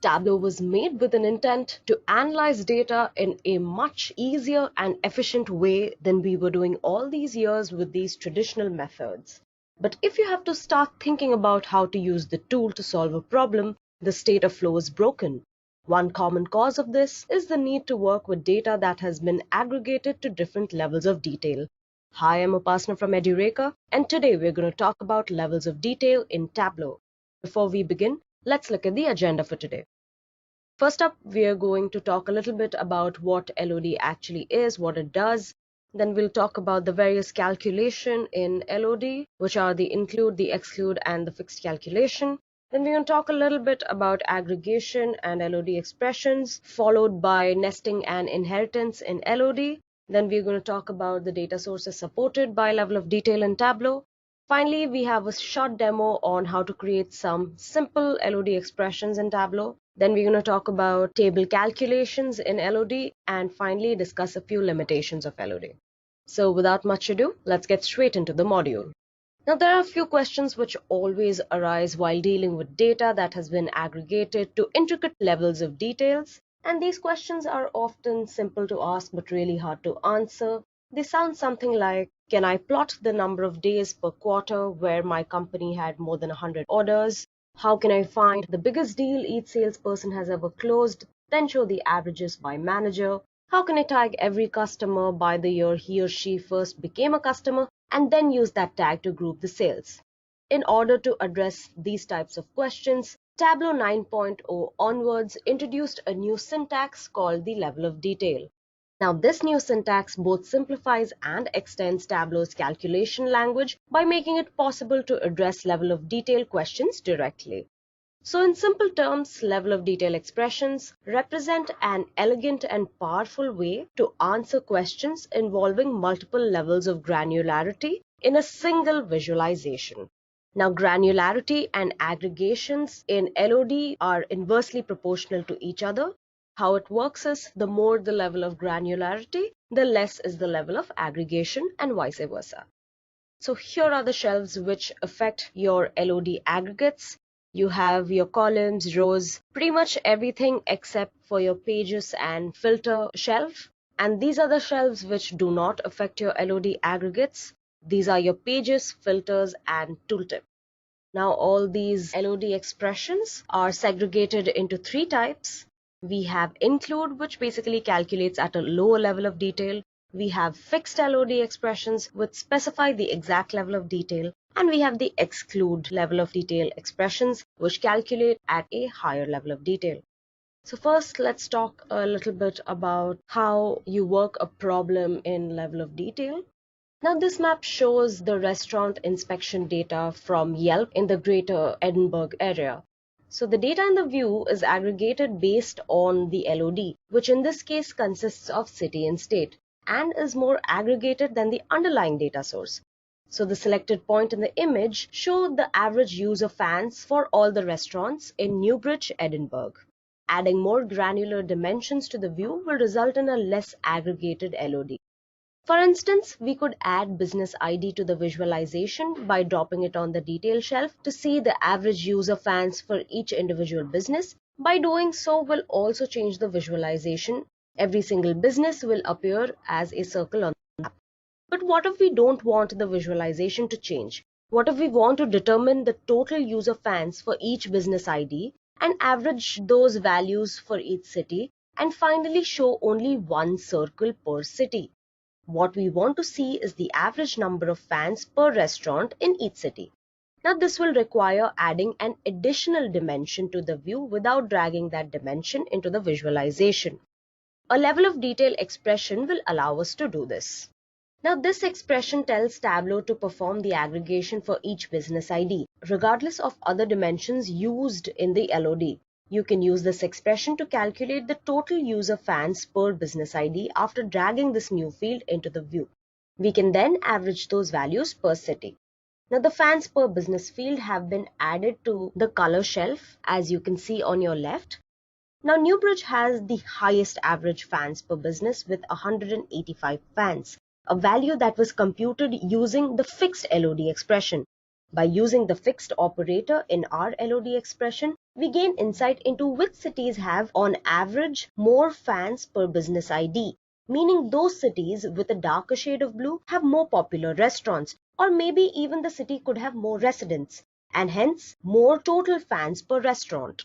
Tableau was made with an intent to analyze data in a much easier and efficient way than we were doing all these years with these traditional methods. But if you have to start thinking about how to use the tool to solve a problem, the state of flow is broken. One common cause of this is the need to work with data that has been aggregated to different levels of detail. Hi, I'm Upasana from Edureka, and today we're going to talk about levels of detail in Tableau. Before we begin, let's look at the agenda for today. First up, we are going to talk a little bit about what LOD actually is, what it does. Then we'll talk about the various calculation in LOD, which are the include, the exclude, and the fixed calculation. Then we're going to talk a little bit about aggregation and LOD expressions, followed by nesting and inheritance in LOD. Then we're going to talk about the data sources supported by level of detail in Tableau. Finally, we have a short demo on how to create some simple LOD expressions in Tableau. Then we're going to talk about table calculations in LOD and finally discuss a few limitations of LOD. So without much ado, let's get straight into the module. Now there are a few questions which always arise while dealing with data that has been aggregated to intricate levels of details. And these questions are often simple to ask but really hard to answer. They sound something like, can I plot the number of days per quarter where my company had more than 100 orders? How can I find the biggest deal each salesperson has ever closed, then show the averages by manager? How can I tag every customer by the year he or she first became a customer and then use that tag to group the sales? In order to address these types of questions, Tableau 9.0 onwards introduced a new syntax called the level of detail. Now, this new syntax both simplifies and extends Tableau's calculation language by making it possible to address level of detail questions directly. So in simple terms, level of detail expressions represent an elegant and powerful way to answer questions involving multiple levels of granularity in a single visualization. Now, granularity and aggregations in LOD are inversely proportional to each other. How it works is the more the level of granularity, the less is the level of aggregation and vice versa. So here are the shelves which affect your LOD aggregates. You have your columns, rows, pretty much everything except for your pages and filter shelf. And these are the shelves which do not affect your LOD aggregates. These are your pages, filters, and tooltip. Now all these LOD expressions are segregated into three types. We have include, which basically calculates at a lower level of detail. We have fixed LOD expressions, which specify the exact level of detail. And we have the exclude level of detail expressions, which calculate at a higher level of detail. So first, let's talk a little bit about how you work a problem in level of detail. Now this map shows the restaurant inspection data from Yelp in the greater Edinburgh area. So the data in the view is aggregated based on the LOD, which in this case consists of city and state, and is more aggregated than the underlying data source. So the selected point in the image show the average use of fans for all the restaurants in Newbridge, Edinburgh. Adding more granular dimensions to the view will result in a less aggregated LOD. For instance, we could add business ID to the visualization by dropping it on the detail shelf to see the average use of fans for each individual business. By doing so, we'll also change the visualization. Every single business will appear as a circle on the map. But what if we don't want the visualization to change? What if we want to determine the total use of fans for each business ID and average those values for each city and finally show only one circle per city? What we want to see is the average number of fans per restaurant in each city. Now this will require adding an additional dimension to the view without dragging that dimension into the visualization. A level of detail expression will allow us to do this. Now this expression tells Tableau to perform the aggregation for each business ID, regardless of other dimensions used in the LOD. You can use this expression to calculate the total use of fans per business ID after dragging this new field into the view. We can then average those values per city. Now the fans per business field have been added to the color shelf, as you can see on your left. Now Newbridge has the highest average fans per business with 185 fans, a value that was computed using the fixed LOD expression. By using the fixed operator in our LOD expression, we gain insight into which cities have, on average, more fans per business ID, meaning those cities with a darker shade of blue have more popular restaurants, or maybe even the city could have more residents, and hence more total fans per restaurant.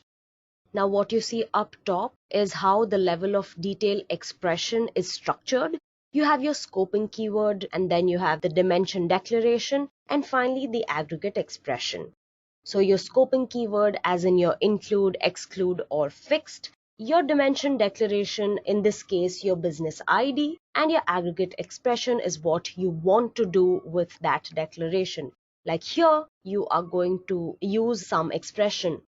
Now what you see up top is how the level of detail expression is structured. You have your scoping keyword, and then you have the dimension declaration, and finally the aggregate expression. So your scoping keyword as in your include, exclude or fixed, your dimension declaration, in this case your business ID, and your aggregate expression is what you want to do with that declaration. Like here, you are going to use some expression.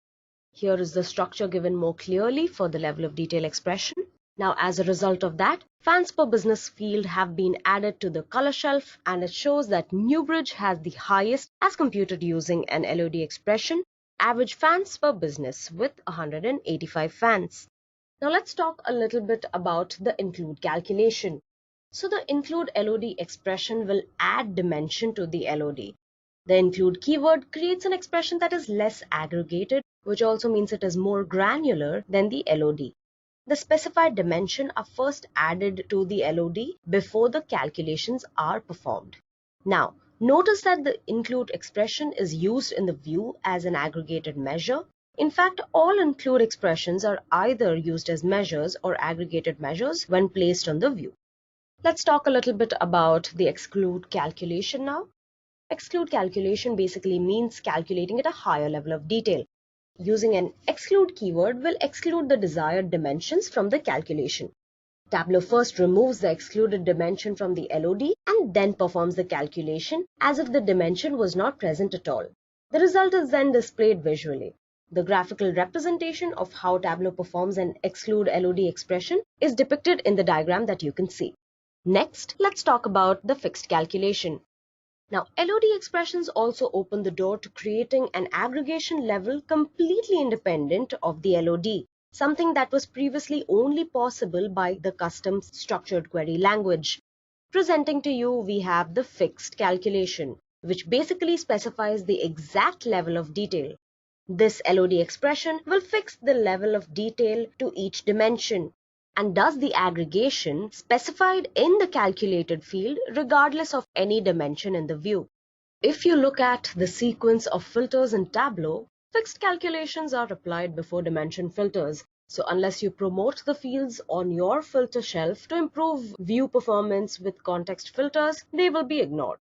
Here is the structure given more clearly for the level of detail expression. Now, as a result of that, fans per business field have been added to the color shelf, and it shows that Newbridge has the highest, as computed using an LOD expression, average fans per business with 185 fans. Now let's talk a little bit about the include calculation. So the include LOD expression will add dimension to the LOD. The include keyword creates an expression that is less aggregated, which also means it is more granular than the LOD. The specified dimension are first added to the LOD before the calculations are performed. Now, notice that the include expression is used in the view as an aggregated measure. In fact, all include expressions are either used as measures or aggregated measures when placed on the view. Let's talk a little bit about the exclude calculation now. Exclude calculation basically means calculating at a higher level of detail. Using an exclude keyword will exclude the desired dimensions from the calculation. Tableau first removes the excluded dimension from the LOD and then performs the calculation as if the dimension was not present at all. The result is then displayed visually. The graphical representation of how Tableau performs an exclude LOD expression is depicted in the diagram that you can see. Next, let's talk about the fixed calculation. Now, LOD expressions also open the door to creating an aggregation level completely independent of the LOD, something that was previously only possible by the custom structured query language. Presenting to you, we have the fixed calculation, which basically specifies the exact level of detail. This LOD expression will fix the level of detail to each dimension and does the aggregation specified in the calculated field regardless of any dimension in the view. If you look at the sequence of filters in Tableau, fixed calculations are applied before dimension filters. So unless you promote the fields on your filter shelf to improve view performance with context filters, they will be ignored.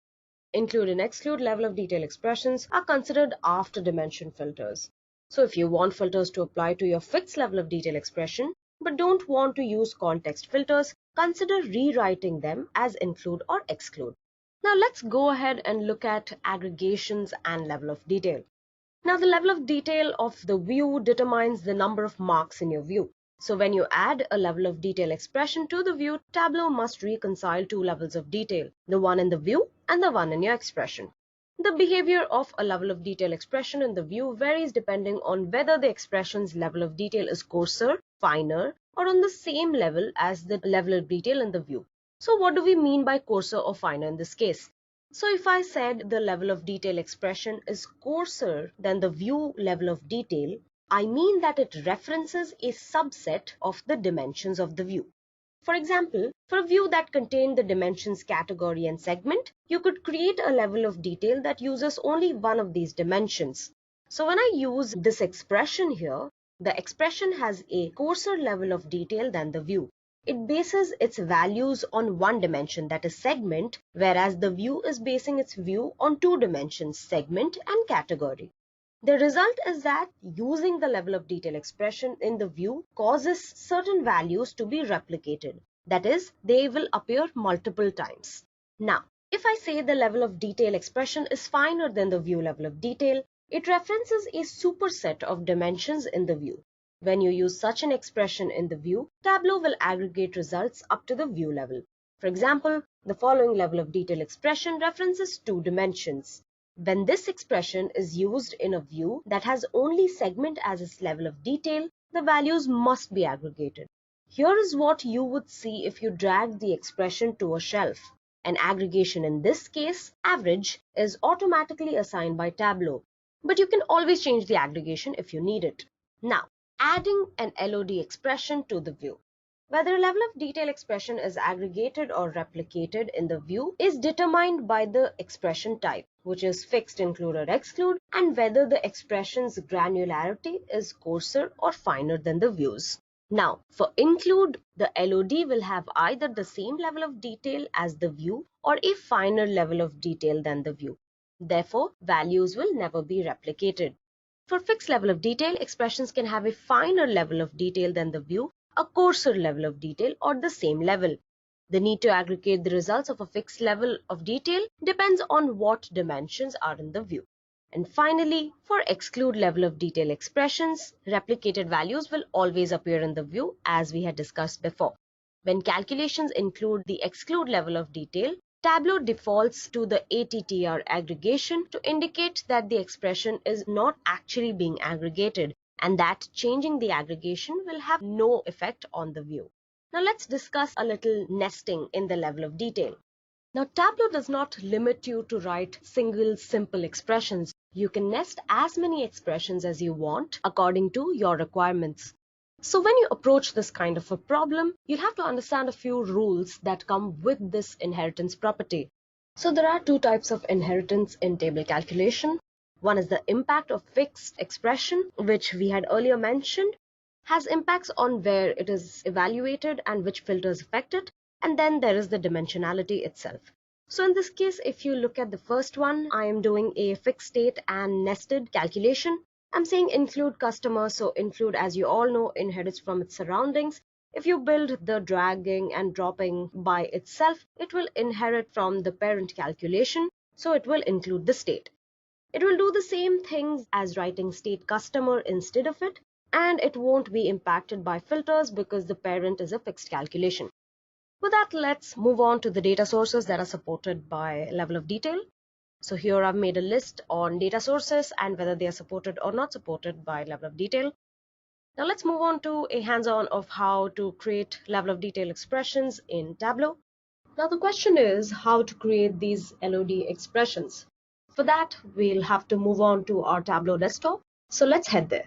Include and exclude level of detail expressions are considered after dimension filters. So if you want filters to apply to your fixed level of detail expression, but don't want to use context filters, consider rewriting them as include or exclude. Now let's go ahead and look at aggregations and level of detail. Now the level of detail of the view determines the number of marks in your view. So when you add a level of detail expression to the view, Tableau must reconcile two levels of detail, the one in the view and the one in your expression. The behavior of a level of detail expression in the view varies depending on whether the expression's level of detail is coarser, finer, or on the same level as the level of detail in the view. So what do we mean by coarser or finer in this case? So if I said the level of detail expression is coarser than the view level of detail, I mean that it references a subset of the dimensions of the view. For example, for a view that contained the dimensions category and segment, you could create a level of detail that uses only one of these dimensions. So when I use this expression here, the expression has a coarser level of detail than the view. It bases its values on one dimension, that is segment, whereas the view is basing its view on two dimensions, segment and category. The result is that using the level of detail expression in the view causes certain values to be replicated. That is, they will appear multiple times. Now, if I say the level of detail expression is finer than the view level of detail, it references a superset of dimensions in the view. When you use such an expression in the view, Tableau will aggregate results up to the view level. For example, the following level of detail expression references two dimensions. When this expression is used in a view that has only segment as its level of detail, the values must be aggregated. Here is what you would see if you dragged the expression to a shelf. An aggregation in this case, average, is automatically assigned by Tableau, but you can always change the aggregation if you need it. Now, adding an LOD expression to the view. Whether a level of detail expression is aggregated or replicated in the view is determined by the expression type, which is fixed, include or exclude, and whether the expression's granularity is coarser or finer than the views. Now, for include, the LOD will have either the same level of detail as the view or a finer level of detail than the view. Therefore, values will never be replicated. For fixed level of detail, expressions can have a finer level of detail than the view, a coarser level of detail, or the same level. The need to aggregate the results of a fixed level of detail depends on what dimensions are in the view. And finally, for exclude level of detail expressions, replicated values will always appear in the view as we had discussed before. When calculations include the exclude level of detail, Tableau defaults to the ATTR aggregation to indicate that the expression is not actually being aggregated and that changing the aggregation will have no effect on the view. Now let's discuss a little nesting in the level of detail. Now Tableau does not limit you to write single simple expressions. You can nest as many expressions as you want according to your requirements. So when you approach this kind of a problem, you'll have to understand a few rules that come with this inheritance property. So there are two types of inheritance in table calculation. One is the impact of fixed expression, which we had earlier mentioned, has impacts on where it is evaluated and which filters affect it. And then there is the dimensionality itself. So in this case, if you look at the first one, I am doing a fixed state and nested calculation. I'm saying include customer, so include, as you all know, inherits from its surroundings. If you build the dragging and dropping by itself, it will inherit from the parent calculation, so it will include the state. It will do the same things as writing state customer instead of it, and it won't be impacted by filters because the parent is a fixed calculation. With that, let's move on to the data sources that are supported by level of detail. So here I've made a list on data sources and whether they are supported or not supported by level of detail. Now let's move on to a hands-on of how to create level of detail expressions in Tableau. Now the question is how to create these LOD expressions. For that, we'll have to move on to our Tableau desktop. So let's head there.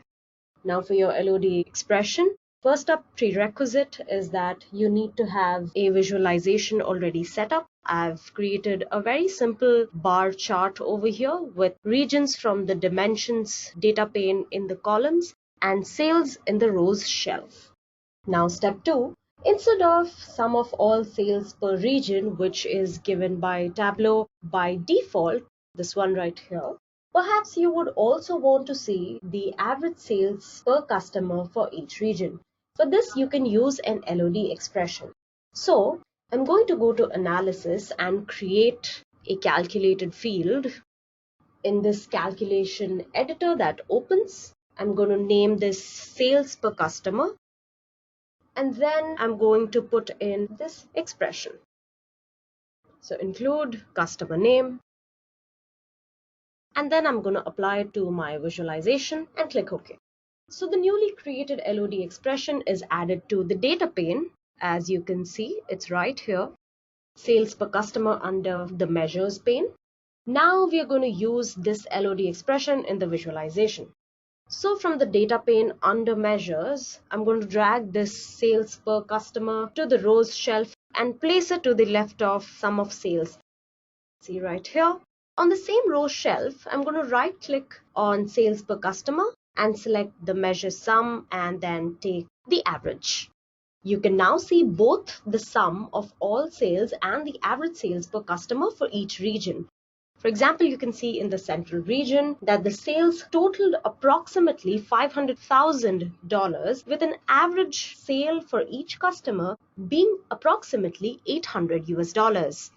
Now for your LOD expression, first up prerequisite is that you need to have a visualization already set up. I've created a very simple bar chart over here with regions from the dimensions data pane in the columns and sales in the rows shelf. Now step 2, instead of sum of all sales per region, which is given by Tableau by default, this one right here, perhaps you would also want to see the average sales per customer for each region. For this, you can use an LOD expression. So I'm going to go to analysis and create a calculated field. In this calculation editor that opens, I'm going to name this sales per customer. And then I'm going to put in this expression. So include customer name. And then I'm going to apply it to my visualization and click OK. So the newly created LOD expression is added to the data pane. As you can see, it's right here. Sales per customer under the measures pane. Now we are going to use this LOD expression in the visualization. So from the data pane under measures, I'm going to drag this sales per customer to the rows shelf and place it to the left of sum of sales. See right here. On the same row shelf, I'm going to right click on sales per customer and select the measure sum and then take the average. You can now see both the sum of all sales and the average sales per customer for each region. For example, you can see in the central region that the sales totaled approximately $500,000 with an average sale for each customer being approximately $800.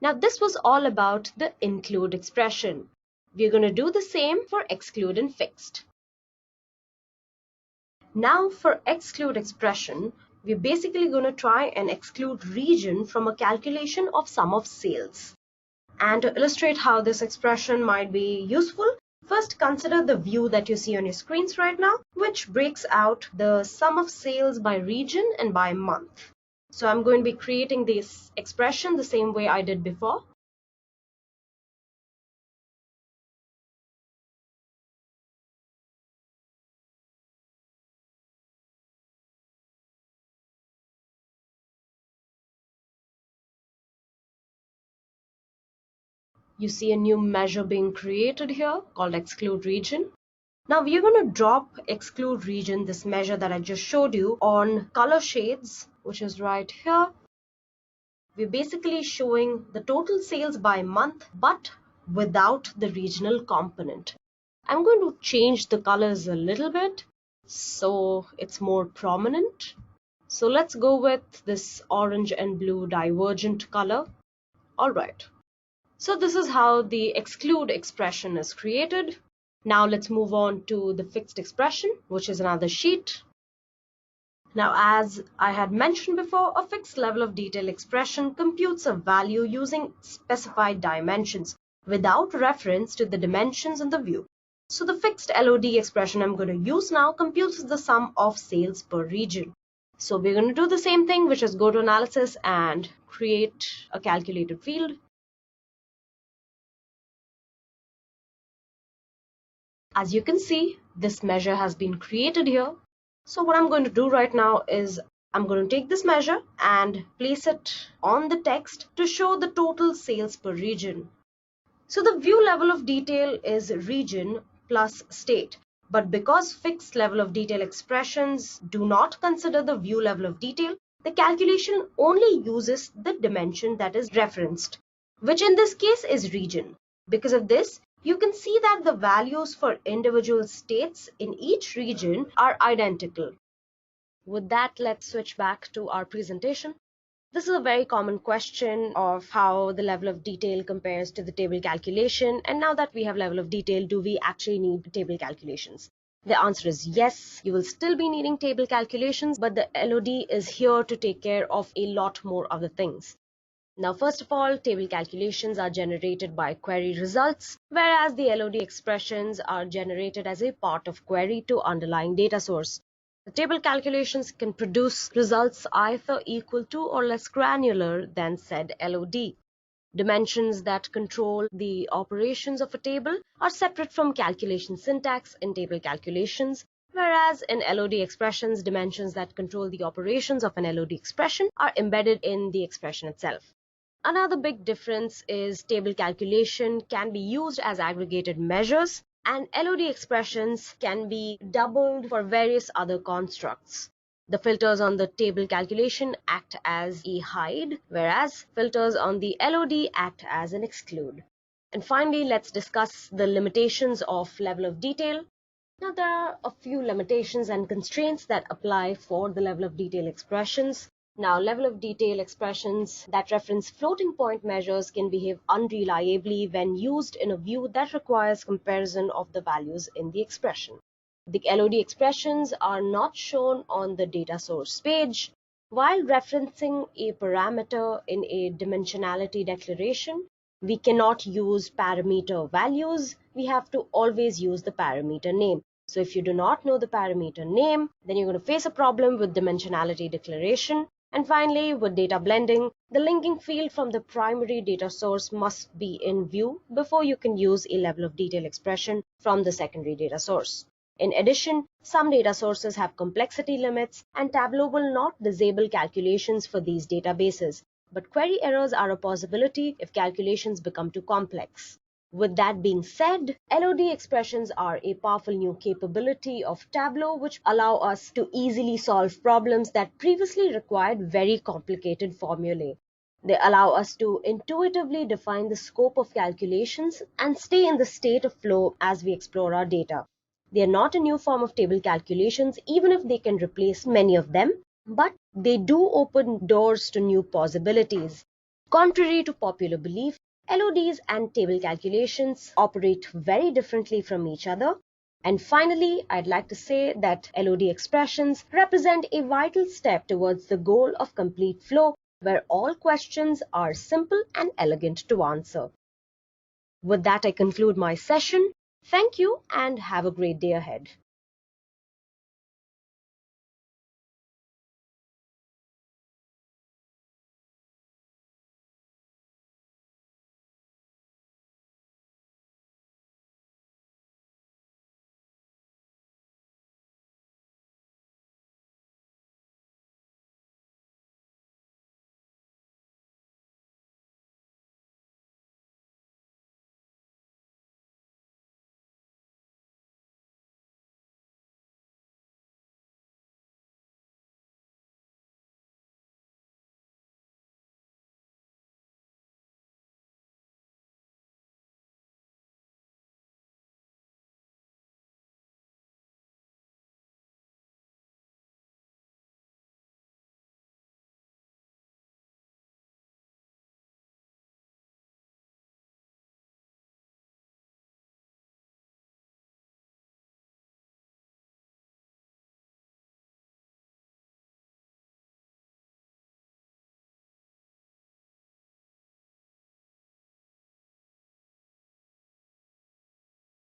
Now this was all about the include expression. We're going to do the same for exclude and fixed. Now for exclude expression, we're basically going to try and exclude region from a calculation of sum of sales. And to illustrate how this expression might be useful, first consider the view that you see on your screens right now, which breaks out the sum of sales by region and by month. So I'm going to be creating this expression the same way I did before. You see a new measure being created here called exclude region. Now we're going to drop exclude region, this measure that I just showed you, on color shades, which is right here. We're basically showing the total sales by month, but without the regional component. I'm going to change the colors a little bit so it's more prominent. So let's go with this orange and blue divergent color. All right. So this is how the exclude expression is created. Now let's move on to the fixed expression, which is another sheet. Now, as I had mentioned before, a fixed level of detail expression computes a value using specified dimensions without reference to the dimensions in the view. So the fixed LOD expression I'm going to use now computes the sum of sales per region. So we're going to do the same thing, which is go to analysis and create a calculated field. As you can see, this measure has been created here. So what I'm going to do right now is I'm going to take this measure and place it on the text to show the total sales per region. So the view level of detail is region plus state. But because fixed level of detail expressions do not consider the view level of detail, the calculation only uses the dimension that is referenced, which in this case is region. Because of this, you can see that the values for individual states in each region are identical. With that, let's switch back to our presentation. This is a very common question of how the level of detail compares to the table calculation. And now that we have level of detail, do we actually need table calculations? The answer is yes, you will still be needing table calculations, but the LOD is here to take care of a lot more of the things. Now, first of all, table calculations are generated by query results, whereas the LOD expressions are generated as a part of query to underlying data source. The table calculations can produce results either equal to or less granular than said LOD. Dimensions that control the operations of a table are separate from calculation syntax in table calculations, whereas in LOD expressions, dimensions that control the operations of an LOD expression are embedded in the expression itself. Another big difference is table calculation can be used as aggregated measures, and LOD expressions can be doubled for various other constructs. The filters on the table calculation act as a hide, whereas filters on the LOD act as an exclude. And finally, let's discuss the limitations of level of detail. Now, there are a few limitations and constraints that apply for the level of detail expressions. Now, level of detail expressions that reference floating point measures can behave unreliably when used in a view that requires comparison of the values in the expression. The LOD expressions are not shown on the data source page. While referencing a parameter in a dimensionality declaration, we cannot use parameter values. We have to always use the parameter name. So if you do not know the parameter name, then you're going to face a problem with dimensionality declaration. And finally, with data blending, the linking field from the primary data source must be in view before you can use a level of detail expression from the secondary data source. In addition, some data sources have complexity limits, and Tableau will not disable calculations for these databases. But query errors are a possibility if calculations become too complex. With that being said, LOD expressions are a powerful new capability of Tableau which allow us to easily solve problems that previously required very complicated formulae. They allow us to intuitively define the scope of calculations and stay in the state of flow as we explore our data. They are not a new form of table calculations, even if they can replace many of them, but they do open doors to new possibilities. Contrary to popular belief, LODs and table calculations operate very differently from each other. And finally, I'd like to say that LOD expressions represent a vital step towards the goal of complete flow, where all questions are simple and elegant to answer. With that, I conclude my session. Thank you and have a great day ahead.